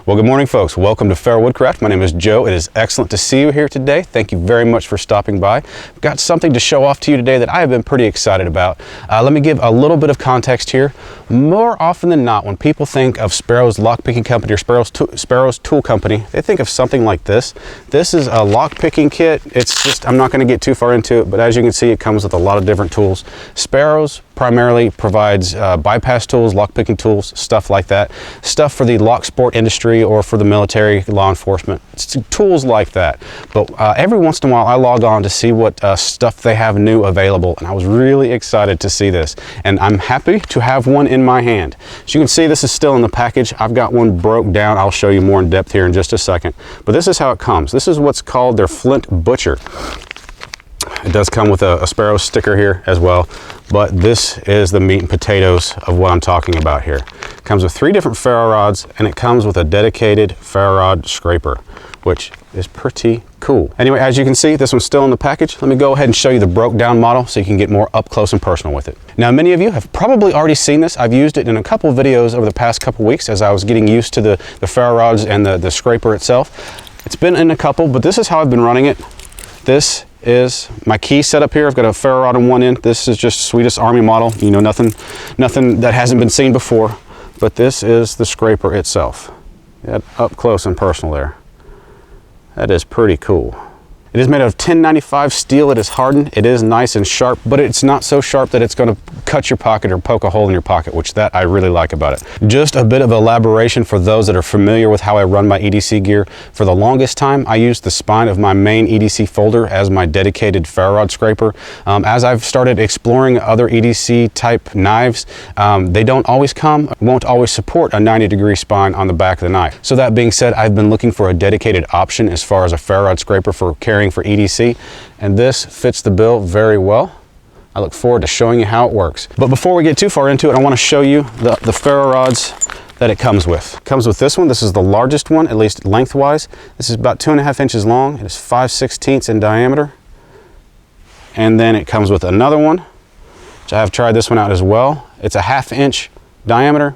Well, good morning, folks. Welcome to Ferro Woodcraft. My name is Joe. It is excellent to see you here today. Thank you very much for stopping by. I've got something to show off to you today that I have been pretty excited about. Let me give a little bit of context here. More often than not, when people think of Sparrows Lock Picking Company or Sparrows Tool Company, they think of something like this. This is a lock picking kit. It's just, I'm not going to get too far into it, but as you can see, it comes with a lot of different tools. Sparrows primarily provides bypass tools, lock picking tools, stuff like that. Stuff for the lock sport industry or for the military, law enforcement. It's tools like that. But every once in a while I log on to see what stuff they have new available, and I was really excited to see this. And I'm happy to have one in my hand. As you can see, this is still in the package. I've got one broke down. I'll show you more in depth here in just a second. But this is how it comes. This is what's called their Flint Butcher. It does come with a Sparrow sticker here as well, but this is the meat and potatoes of what I'm talking about here. It comes with 3 different ferro rods, and it comes with a dedicated ferro rod scraper, which is pretty cool. Anyway, as you can see, this one's still in the package. Let me go ahead and show you the broke down model so you can get more up close and personal with it. Now, many of you have probably already seen this. I've used it in a couple of videos over the past couple weeks as I was getting used to the ferro rods and the scraper itself. It's been in a couple, but this is how I've been running it. This is my key setup here. I've got a ferro rod on one end. This is just Swedish Army model. You know, nothing that hasn't been seen before. But this is the scraper itself. Up close and personal there. That is pretty cool. It is made of 1095 steel. It is hardened. It is nice and sharp, but it's not so sharp that it's going to cut your pocket or poke a hole in your pocket, which that I really like about it. Just a bit of elaboration for those that are familiar with how I run my EDC gear. For the longest time, I used the spine of my main EDC folder as my dedicated ferro rod scraper. As I've started exploring other EDC type knives, they don't always won't always support a 90-degree spine on the back of the knife. So that being said, I've been looking for a dedicated option as far as a ferro rod scraper for carrying for EDC, and this fits the bill very well. I look forward to showing you how it works. But before we get too far into it, I want to show you the ferro rods that it comes with. It comes with this one. This is the largest one, at least lengthwise. This is about 2.5 inches long. It is 5/16 in diameter. And then it comes with another one, which I have tried this one out as well. It's a 1/2 inch diameter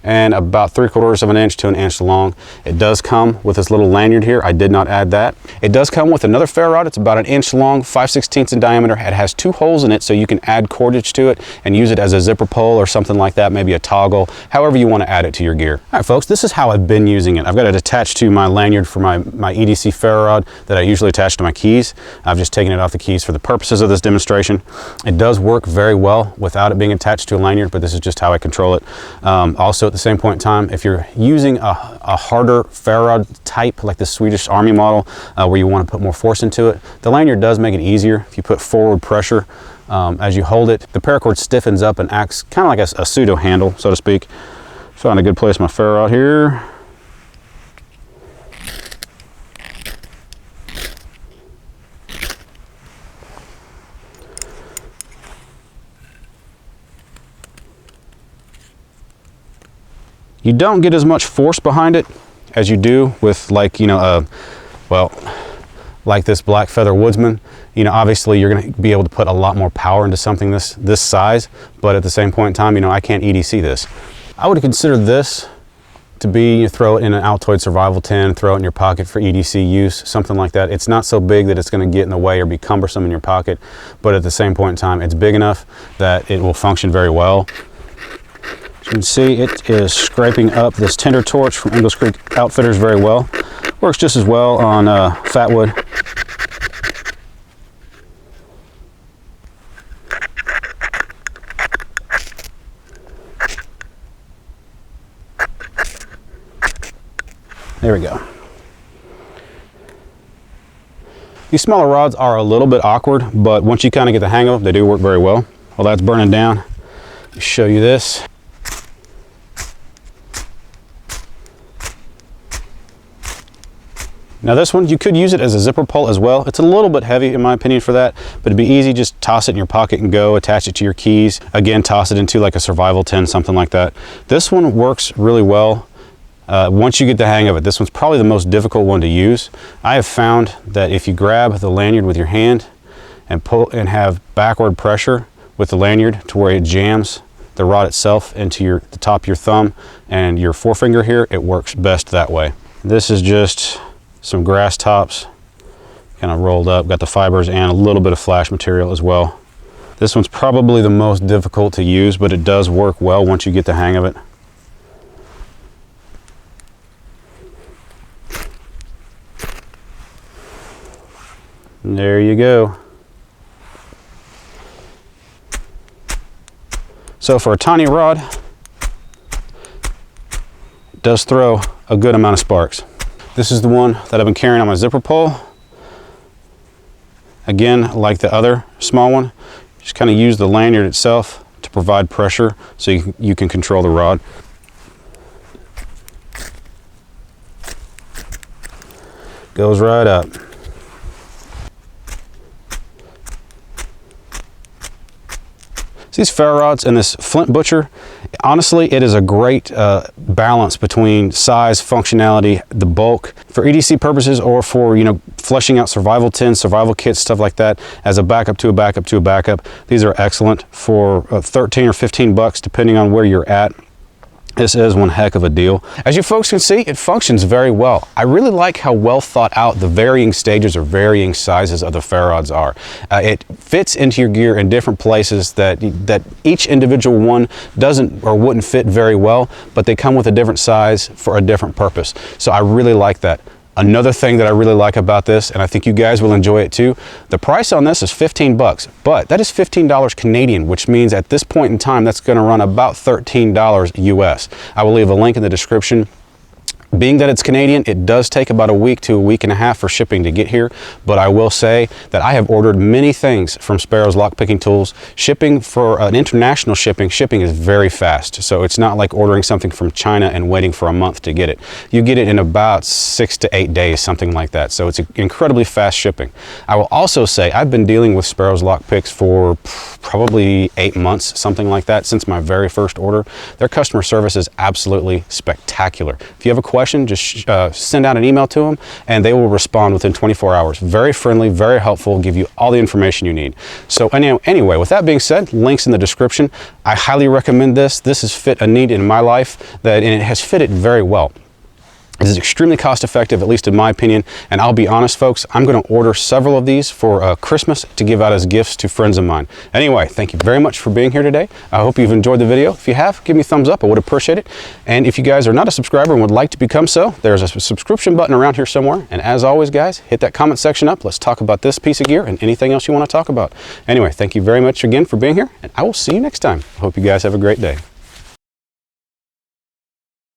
and about 3/4 of an inch to an inch long. It does come with this little lanyard here. I did not add that. It does come with another ferro rod. It's about 1 inch long, 5/16 in diameter. It has 2 holes in it, so you can add cordage to it and use it as a zipper pull or something like that, maybe a toggle, however you want to add it to your gear. All right, folks, this is how I've been using it. I've got it attached to my lanyard for my EDC ferro rod that I usually attach to my keys. I've just taken it off the keys for the purposes of this demonstration. It does work very well without it being attached to a lanyard, but this is just how I control it. Also, at the same point in time, if you're using a harder ferro rod type like the Swedish Army model where you want to put more force into it, the lanyard does make it easier. If you put forward pressure as you hold it, the paracord stiffens up and acts kind of like a pseudo handle, so to speak. Find a good place my ferro rod here. You don't get as much force behind it as you do with, like, you know, like this Black Feather Woodsman. You know, obviously you're going to be able to put a lot more power into something this size, but at the same point in time, you know, I can't EDC this. I would consider this to be, you throw it in an Untitled Survival tin, throw it in your pocket for EDC use, something like that. It's not so big that it's going to get in the way or be cumbersome in your pocket, but at the same point in time, it's big enough that it will function very well. As you can see, it is scraping up this Tinder Torch from Ingalls Creek Outfitters very well. Works just as well on fat wood. There we go. These smaller rods are a little bit awkward, but once you kind of get the hang of them, they do work very well. While that's burning down, let me show you this. Now this one, you could use it as a zipper pull as well. It's a little bit heavy in my opinion for that, but it'd be easy, just toss it in your pocket and go, attach it to your keys. Again, toss it into like a survival tin, something like that. This one works really well once you get the hang of it. This one's probably the most difficult one to use. I have found that if you grab the lanyard with your hand and pull and have backward pressure with the lanyard to where it jams the rod itself into the top of your thumb and your forefinger here, it works best that way. This is just some grass tops, kind of rolled up, got the fibers and a little bit of flash material as well. This one's probably the most difficult to use, but it does work well once you get the hang of it. And there you go. So for a tiny rod, it does throw a good amount of sparks. This is the one that I've been carrying on my zipper pole. Again, like the other small one, just kind of use the lanyard itself to provide pressure so you can control the rod. Goes right up. These ferro rods and this Flint Butcher, honestly, it is a great balance between size, functionality, the bulk. For EDC purposes or for, fleshing out survival tins, survival kits, stuff like that, as a backup to a backup to a backup, these are excellent. For 13 or 15 bucks, depending on where you're at, this is one heck of a deal. As you folks can see, it functions very well. I really like how well thought out the varying stages or varying sizes of the ferro rods are. It fits into your gear in different places that each individual one doesn't or wouldn't fit very well, but they come with a different size for a different purpose. So I really like that. Another thing that I really like about this, and I think you guys will enjoy it too, the price on this is 15 bucks, but that is $15 Canadian, which means at this point in time, that's gonna run about $13 US. I will leave a link in the description. Being that it's Canadian, it does take about a week to a week and a half for shipping to get here, but I will say that I have ordered many things from Sparrows Lock Picking Tools. Shipping for an international shipping is very fast, so it's not like ordering something from China and waiting for a month to get it. You get it in about 6 to 8 days, something like that, so it's incredibly fast shipping. I will also say I've been dealing with Sparrows Lock Picks for probably 8 months, something like that, since my very first order. Their customer service is absolutely spectacular. If you have a question, just send out an email to them and they will respond within 24 hours. Very friendly, very helpful, give you all the information you need. So anyway, with that being said, links in the description. I highly recommend this. This has fit a need in my life and it has fitted very well. It is extremely cost effective, at least in my opinion, and I'll be honest folks, I'm going to order several of these for Christmas to give out as gifts to friends of mine. Anyway, thank you very much for being here today. I hope you've enjoyed the video. If you have, give me a thumbs up, I would appreciate it. And if you guys are not a subscriber and would like to become so, there's a subscription button around here somewhere. And as always guys, hit that comment section up. Let's talk about this piece of gear and anything else you want to talk about. Anyway, thank you very much again for being here, and I will see you next time. I hope you guys have a great day.